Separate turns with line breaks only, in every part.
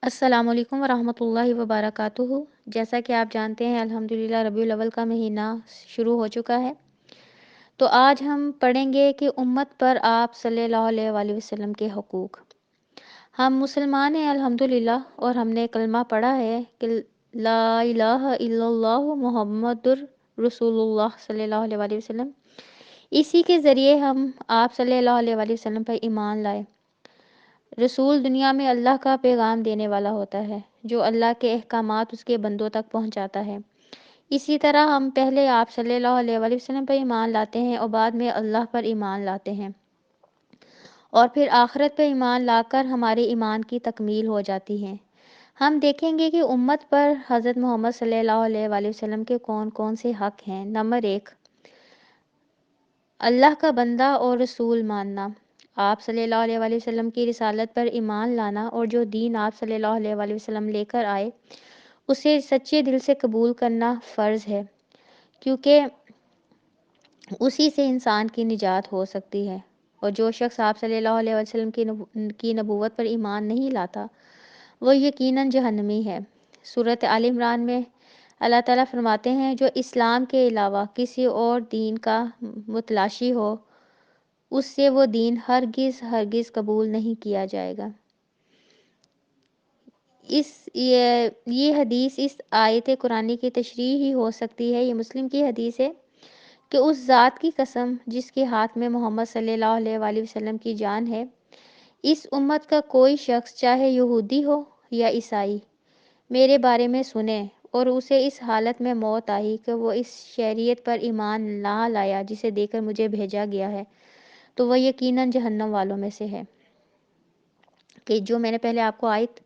السلام علیکم ورحمۃ اللہ وبرکاتہ۔ جیسا کہ آپ جانتے ہیں الحمدللہ ربیع الاول کا مہینہ شروع ہو چکا ہے، تو آج ہم پڑھیں گے کہ امت پر آپ صلی اللہ علیہ وآلہ وسلم کے حقوق۔ ہم مسلمان ہیں الحمدللہ، اور ہم نے کلمہ پڑھا ہے کہ لا الہ الا اللہ محمد رسول اللہ صلی اللہ علیہ وآلہ وسلم۔ اسی کے ذریعے ہم آپ صلی اللہ علیہ وآلہ وسلم پر ایمان لائے۔ رسول دنیا میں اللہ کا پیغام دینے والا ہوتا ہے، جو اللہ کے احکامات اس کے بندوں تک پہنچاتا ہے۔ اسی طرح ہم پہلے آپ صلی اللہ علیہ وآلہ وسلم پر ایمان لاتے ہیں اور بعد میں اللہ پر ایمان لاتے ہیں، اور پھر آخرت پر ایمان لا کر ہمارے ایمان کی تکمیل ہو جاتی ہے۔ ہم دیکھیں گے کہ امت پر حضرت محمد صلی اللہ علیہ وآلہ وسلم کے کون کون سے حق ہیں۔ نمبر 1، اللہ کا بندہ اور رسول ماننا، آپ صلی اللہ علیہ وآلہ وسلم کی رسالت پر ایمان لانا، اور جو دین آپ صلی اللہ علیہ وآلہ وسلم لے کر آئے اسے سچے دل سے قبول کرنا فرض ہے، کیونکہ اسی سے انسان کی نجات ہو سکتی ہے، اور جو شخص آپ صلی اللہ علیہ وسلم کی نبوت پر ایمان نہیں لاتا وہ یقیناً جہنمی ہے۔ سورۃ آل عمران میں اللہ تعالیٰ فرماتے ہیں، جو اسلام کے علاوہ کسی اور دین کا متلاشی ہو اس سے وہ دین ہرگز قبول نہیں کیا جائے گا۔ یہ حدیث اس آیت قرآنی کی تشریح ہی ہو سکتی ہے۔ یہ مسلم کی حدیث ہے کہ اس ذات کی قسم جس کے ہاتھ میں محمد صلی اللہ علیہ وآلہ وسلم کی جان ہے، اس امت کا کوئی شخص چاہے یہودی ہو یا عیسائی میرے بارے میں سنے اور اسے اس حالت میں موت آئی کہ وہ اس شریعت پر ایمان نہ لایا جسے دے کر مجھے بھیجا گیا ہے، تو وہ یقیناً جہنم والوں میں سے ہے۔ کہ جو میں نے پہلے آپ کو آیت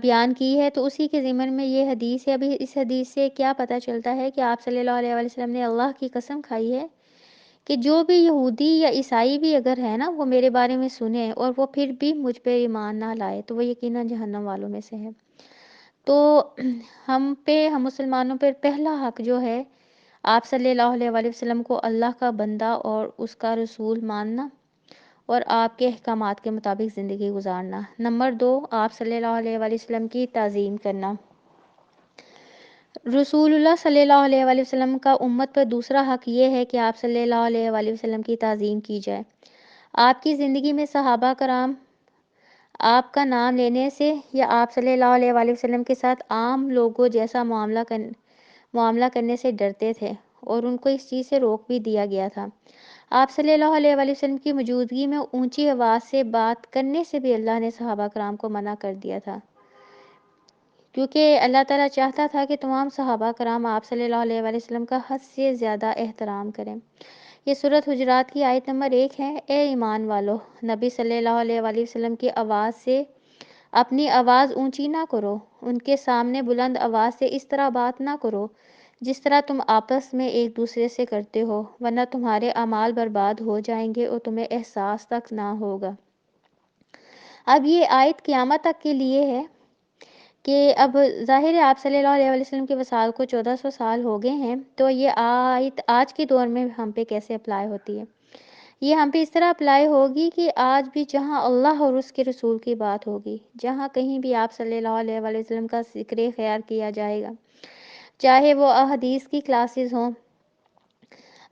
بیان کی ہے تو اسی کے ضمن میں یہ حدیث ہے۔ ابھی اس حدیث سے کیا پتہ چلتا ہے کہ آپ صلی اللہ علیہ وآلہ وسلم نے اللہ کی قسم کھائی ہے کہ جو بھی یہودی یا عیسائی بھی اگر ہے نا، وہ میرے بارے میں سنے اور وہ پھر بھی مجھ پہ ایمان نہ لائے تو وہ یقیناً جہنم والوں میں سے ہے۔ تو ہم مسلمانوں پر پہلا حق جو ہے، آپ صلی اللہ علیہ وآلہ وسلم کو اللہ کا بندہ اور اس کا رسول ماننا اور آپ کے احکامات کے مطابق زندگی گزارنا۔ نمبر 2، آپ صلی اللہ علیہ وآلہ وسلم کی تعظیم کرنا۔ رسول اللہ صلی اللہ علیہ وآلہ وسلم کا امت پر دوسرا حق یہ ہے کہ آپ صلی اللہ علیہ وآلہ وسلم کی تعظیم کی جائے۔ آپ کی زندگی میں صحابہ کرام آپ کا نام لینے سے یا آپ صلی اللہ علیہ وآلہ وسلم کے ساتھ عام لوگوں جیسا معاملہ کرنے سے ڈرتے تھے، اور ان کو اس چیز سے روک بھی دیا گیا تھا۔ آپ صلی اللہ علیہ وآلہ وسلم کی موجودگی میں اونچی آواز سے بات کرنے سے بھی اللہ نے صحابہ کرام کو منع کر دیا تھا، کیونکہ اللہ تعالیٰ چاہتا تھا کہ تمام صحابہ کرام آپ صلی اللہ علیہ وآلہ وسلم کا حد سے زیادہ احترام کریں۔ یہ سورۃ حجرات کی آیت نمبر 1 ہے۔ اے ایمان والو، نبی صلی اللہ علیہ وآلہ وسلم کی آواز سے اپنی آواز اونچی نہ کرو، ان کے سامنے بلند آواز سے اس طرح بات نہ کرو جس طرح تم آپس میں ایک دوسرے سے کرتے ہو، ورنہ تمہارے اعمال برباد ہو جائیں گے اور تمہیں احساس تک نہ ہوگا۔ اب یہ آیت قیامت تک کے لیے ہے کہ اب ظاہر ہے آپ صلی اللہ علیہ وآلہ وسلم کے وصال کو 1400 سال ہو گئے ہیں، تو یہ آیت آج کے دور میں ہم پہ کیسے اپلائی ہوتی ہے؟ یہ ہم پہ اس طرح اپلائی ہوگی کہ آج بھی جہاں اللہ اور اس کے رسول کی بات ہوگی، جہاں کہیں بھی آپ صلی اللہ علیہ وآلہ وسلم کا ذکر خیر کیا جائے گا، چاہے وہ احادیث کی کلاسز ہوں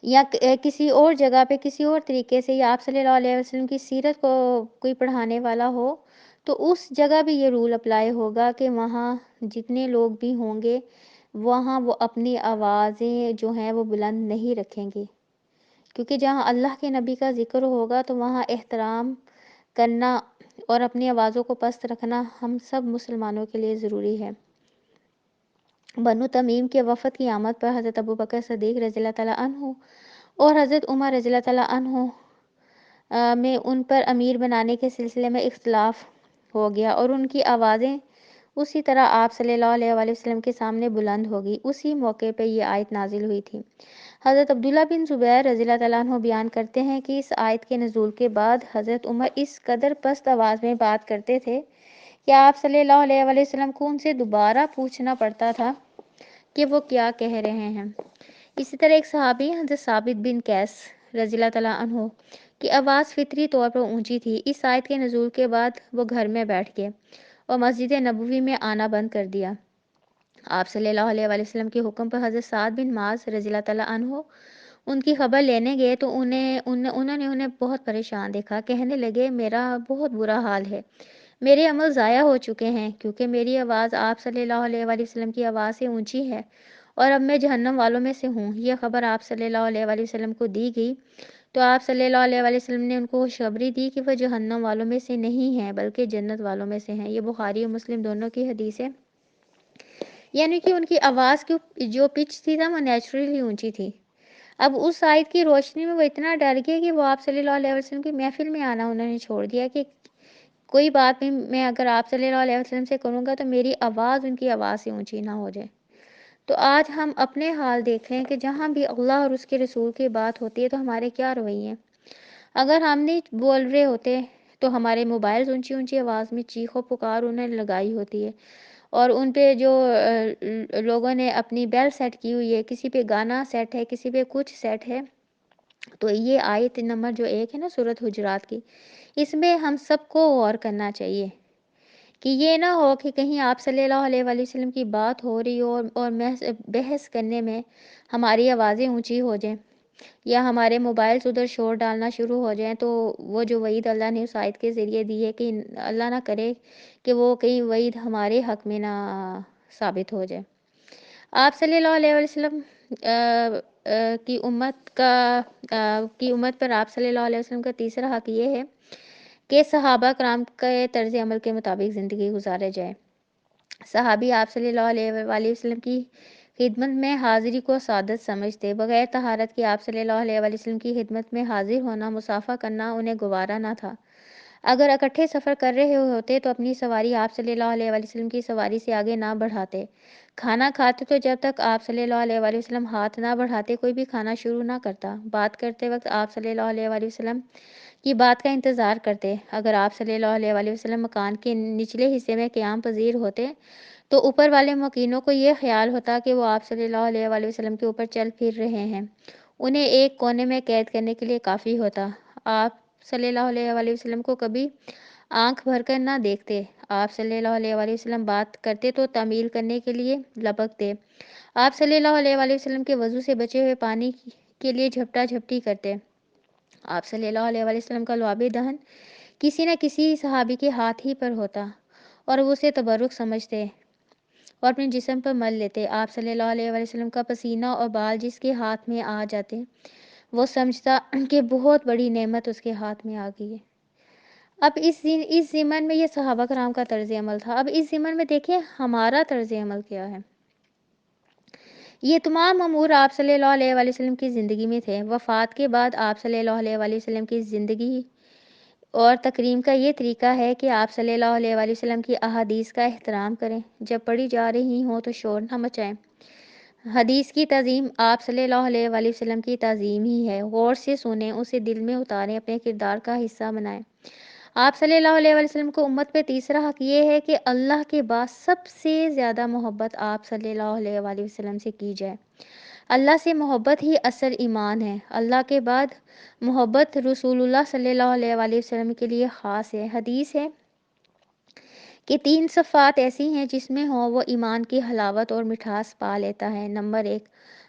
یا کسی اور جگہ پہ کسی اور طریقے سے، یا آپ صلی اللہ علیہ وسلم کی سیرت کو کوئی پڑھانے والا ہو، تو اس جگہ بھی یہ رول اپلائی ہوگا کہ وہاں جتنے لوگ بھی ہوں گے وہاں وہ اپنی آوازیں جو ہیں وہ بلند نہیں رکھیں گے، کیونکہ جہاں اللہ کے نبی کا ذکر ہوگا تو وہاں احترام کرنا اور اپنی آوازوں کو پست رکھنا ہم سب مسلمانوں کے لیے ضروری ہے۔ بنو تمیم کے وفد کی آمد پر حضرت ابوبکر صدیق رضی اللہ تعالیٰ عنہ اور حضرت عمر رضی اللہ تعالیٰ عنہ میں ان پر امیر بنانے کے سلسلے میں اختلاف ہو گیا، اور ان کی آوازیں اسی طرح آپ صلی اللہ علیہ وآلہ وسلم کے سامنے بلند ہوگی۔ اسی موقع پہ یہ آیت نازل ہوئی تھی۔ حضرت عبداللہ بن زبیر رضی اللہ تعالیٰ عنہ بیان کرتے ہیں کہ اس آیت کے نزول کے بعد حضرت عمر اس قدر پست آواز میں بات کرتے تھے کہ آپ صلی اللہ علیہ وآلہ وسلم کو ان سے دوبارہ پوچھنا پڑتا تھا کہ وہ کیا کہہ رہے ہیں۔ اسی طرح ایک صحابی حضرت ثابت بن قیس رضی اللہ تعالیٰ عنہ کی آواز فطری طور پر اونچی تھی۔ اس آیت کے نزول کے بعد وہ گھر میں بیٹھ گئے اور مسجد نبوی میں آنا بند کر دیا۔ آپ صلی اللہ علیہ وآلہ وسلم کے حکم پر حضرت سعد بن معاذ رضی اللہ تعالیٰ عنہ ان کی خبر لینے گئے تو انہوں نے انہیں بہت پریشان دیکھا۔ کہنے لگے میرا بہت برا حال ہے، میرے عمل ضائع ہو چکے ہیں، کیونکہ میری آواز آپ صلی اللہ علیہ وآلہ وسلم کی آواز سے اونچی ہے اور اب میں جہنم والوں میں سے ہوں۔ یہ خبر آپ صلی اللہ علیہ وآلہ وسلم کو دی گئی تو آپ صلی اللہ علیہ وآلہ وسلم نے ان کو خوشخبری دی کہ وہ جہنم والوں میں سے نہیں ہیں بلکہ جنت والوں میں سے ہیں۔ یہ بخاری اور مسلم دونوں کی حدیث ہے۔ یعنی کہ ان کی آواز کی جو پچ تھی نا وہ نیچرلی اونچی تھی۔ اب اس آیت کی روشنی میں وہ اتنا ڈر گئے کہ وہ آپ صلی اللہ علیہ وسلم کی محفل میں آنا انہوں نے چھوڑ دیا کہ کوئی بات بھی میں اگر آپ صلی اللہ علیہ وسلم سے کروں گا تو میری آواز ان کی آواز سے اونچی نہ ہو جائے۔ تو آج ہم اپنے حال دیکھ لیں کہ جہاں بھی اللہ اور اس کے رسول کی بات ہوتی ہے تو ہمارے کیا رویے ہیں۔ اگر ہم نہیں بول رہے ہوتے تو ہمارے موبائل اونچی اونچی آواز میں چیخ و پکار انہیں لگائی ہوتی ہے، اور ان پہ جو لوگوں نے اپنی بیل سیٹ کی ہوئی ہے، کسی پہ گانا سیٹ ہے، کسی پہ کچھ سیٹ ہے۔ تو یہ آیت نمبر جو 1 ہے نا سورۃ حجرات کی، اس میں ہم سب کو غور کرنا چاہیے کہ یہ نہ ہو کہ کہیں آپ صلی اللہ علیہ وآلہ وسلم کی بات ہو رہی ہو اور بحث کرنے میں ہماری آوازیں اونچی ہو جائیں یا ہمارے موبائلز ادھر شور ڈالنا شروع ہو جائیں، تو وہ جو وعید اللہ نے اس آیت کے ذریعے دی ہے کہ اللہ نہ کرے کہ وہ کئی وعید ہمارے حق میں نہ ثابت ہو جائے۔ آپ صلی اللہ علیہ وسلم کی امت پر آپ صلی اللہ علیہ وسلم کا تیسرا حق یہ ہے کہ صحابہ کرام کے طرز عمل کے مطابق زندگی گزارے جائے۔ صحابی آپ صلی اللہ علیہ وآلہ وسلم کی خدمت میں حاضری کو سعادت سمجھتے، بغیر طہارت کے آپ صلی اللہ علیہ وآلہ وسلم کی خدمت میں حاضر ہونا، مصافحہ کرنا انہیں گوارا نہ تھا۔ اگر اکٹھے سفر کر رہے ہوتے تو اپنی سواری آپ صلی اللہ علیہ وآلہ وسلم کی سواری سے آگے نہ بڑھاتے۔ کھانا کھاتے تو جب تک آپ صلی اللہ علیہ وآلہ وسلم ہاتھ نہ بڑھاتے کوئی بھی کھانا شروع نہ کرتا۔ بات کرتے وقت آپ صلی اللہ علیہ وآلہ وسلم کی بات کا انتظار کرتے۔ اگر آپ صلی اللہ علیہ وآلہ وسلم مکان کے نچلے حصے میں قیام پذیر ہوتے تو اوپر والے مقینوں کو یہ خیال ہوتا کہ وہ آپ صلی اللہ علیہ وآلہ وسلم کے اوپر چل پھر رہے ہیں، انہیں ایک کونے میں قید کرنے کے لیے کافی ہوتا۔ آپ صلی اللہ علیہ وآلہ وسلم کو کبھی آنکھ بھر کر نہ دیکھتے۔ آپ صلی اللہ علیہ وآلہ وسلم بات کرتے تو تعمیل کرنے کے لیے لپکتے۔ آپ صلی اللہ علیہ وآلہ وسلم کے وضو سے بچے ہوئے پانی کے لیے جھپٹا جھپٹی کرتے۔ آپ صلی اللہ علیہ وآلہ وسلم کا لعاب دہن کسی نہ کسی صحابی کے ہاتھ ہی پر ہوتا اور وہ اسے تبرک سمجھتے اور اپنے جسم پر مل لیتے۔ آپ صلی اللہ علیہ وآلہ وسلم کا پسینہ اور بال جس کے ہاتھ میں آ جاتے وہ سمجھتا کہ بہت بڑی نعمت اس کے ہاتھ میں آ گئی ہے۔ اب اس ضمن میں یہ صحابہ کرام کا طرز عمل تھا۔ اب اس ضمن میں دیکھیں ہمارا طرز عمل کیا ہے۔ یہ تمام امور آپ صلی اللہ علیہ وآلہ وسلم کی زندگی میں تھے۔ وفات کے بعد آپ صلی اللہ علیہ وآلہ وسلم کی زندگی اور تکریم کا یہ طریقہ ہے کہ آپ صلی اللہ علیہ وآلہ وسلم کی احادیث کا احترام کریں، جب پڑھی جا رہی ہوں تو شور نہ مچائیں۔ حدیث کی تعظیم آپ صلی اللہ علیہ وآلہ وسلم کی تعظیم ہی ہے، غور سے سنیں، اسے دل میں اتاریں، اپنے کردار کا حصہ بنائیں۔ آپ صلی اللہ علیہ وآلہ وسلم کو امت پہ تیسرا حق یہ ہے کہ اللہ کے بعد سب سے زیادہ محبت آپ صلی اللہ علیہ وآلہ وسلم سے کی جائے۔ اللہ سے محبت ہی اصل ایمان ہے۔ اللہ کے بعد محبت رسول اللہ صلی اللہ علیہ وآلہ وسلم کے لیے خاص ہے۔ حدیث ہے کہ 3 صفات ایسی ہیں جس میں ہوں وہ ایمان کی حلاوت اور مٹھاس پا لیتا ہے۔ نمبر 1،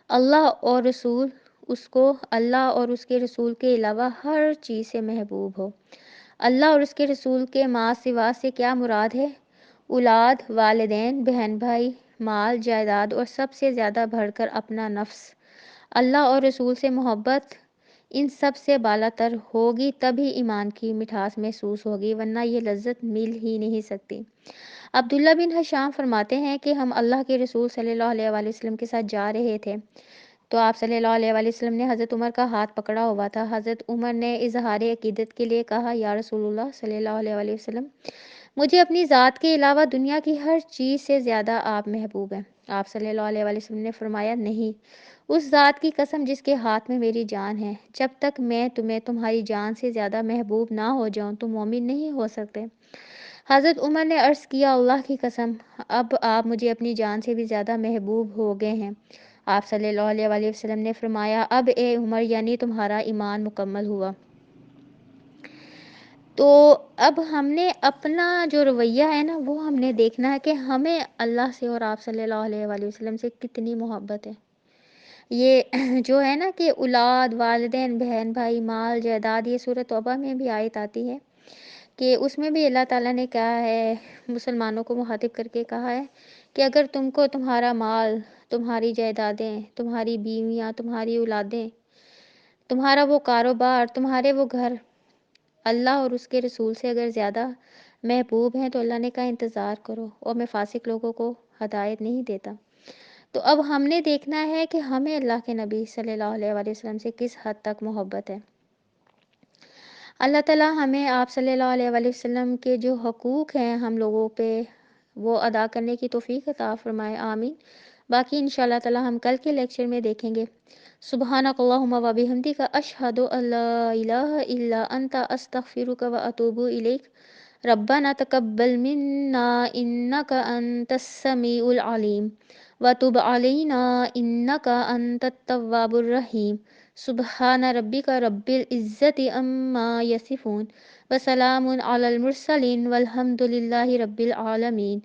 اللہ اور رسول اس کو اللہ اور اس کے رسول کے علاوہ ہر چیز سے محبوب ہو۔ اللہ اور اس کے رسول کے ما سوا سے کیا مراد ہے؟ اولاد، والدین، بہن بھائی، مال جائیداد اور سب سے زیادہ بڑھ کر اپنا نفس۔ اللہ اور رسول سے محبت ان سب سے بالا تر ہوگی تبھی ایمان کی مٹھاس محسوس ہوگی، ورنہ یہ لذت مل ہی نہیں سکتی۔ عبداللہ بن حشام فرماتے ہیں کہ ہم اللہ کے رسول صلی اللہ علیہ وآلہ وسلم کے ساتھ جا رہے تھے تو آپ صلی اللہ علیہ وآلہ وسلم نے حضرت عمر کا ہاتھ پکڑا ہوا تھا۔ حضرت عمر نے اظہار عقیدت کے لیے کہا، یا رسول اللہ صلی اللہ علیہ وآلہ وسلم، مجھے اپنی ذات کے علاوہ دنیا کی ہر چیز سے زیادہ آپ محبوب ہیں۔ آپ صلی اللہ علیہ وآلہ وسلم نے فرمایا، نہیں، اس ذات کی قسم جس کے ہاتھ میں میری جان ہے، جب تک میں تمہیں تمہاری جان سے زیادہ محبوب نہ ہو جاؤں تم مومن نہیں ہو سکتے۔ حضرت عمر نے عرض کیا، اللہ کی قسم، اب آپ مجھے اپنی جان سے بھی زیادہ محبوب ہو گئے ہیں۔ آپ صلی اللہ علیہ وآلہ وسلم نے فرمایا، اب اے عمر، یعنی تمہارا ایمان مکمل ہوا۔ تو اب ہم نے اپنا جو رویہ ہے نا وہ ہم نے دیکھنا ہے کہ ہمیں اللہ سے اور آپ صلی اللہ علیہ وآلہ وسلم سے کتنی محبت ہے۔ یہ جو ہے نا کہ اولاد، والدین، بہن بھائی، مال، جائیداد، یہ سورۃ توبہ میں بھی آیت آتی ہے کہ اس میں بھی اللہ تعالیٰ نے کہا ہے، مسلمانوں کو مخاطب کر کے کہا ہے کہ اگر تم کو تمہارا مال، تمہاری جائیدادیں، تمہاری بیویاں، تمہاری اولادیں، تمہارا وہ کاروبار، تمہارے وہ گھر اللہ اور اس کے رسول سے اگر زیادہ محبوب ہیں تو اللہ نے کہا انتظار کرو، اور میں فاسق لوگوں کو ہدایت نہیں دیتا۔ تو اب ہم نے دیکھنا ہے کہ ہمیں اللہ کے نبی صلی اللہ علیہ وآلہ وسلم سے کس حد تک محبت ہے۔ اللہ تعالیٰ ہمیں آپ صلی اللہ علیہ وآلہ وسلم کے جو حقوق ہیں ہم لوگوں پہ وہ ادا کرنے کی توفیق عطا فرمائے، آمین۔ باقی انشاءاللہ تعالیٰ ہم کل کے لیکچر میں دیکھیں گے۔ سبحانک اللہم و بحمدک، اشہد ان لا الہ الا انت، استغفرک و اتوب الیک۔ ربنا تقبل منا انک انت السمیع العلیم وتب علینا انک انت التواب الرحیم۔ سبحان ربک رب العزت عما یصفون وسلام علی المرسلین والحمد للہ رب العالمین۔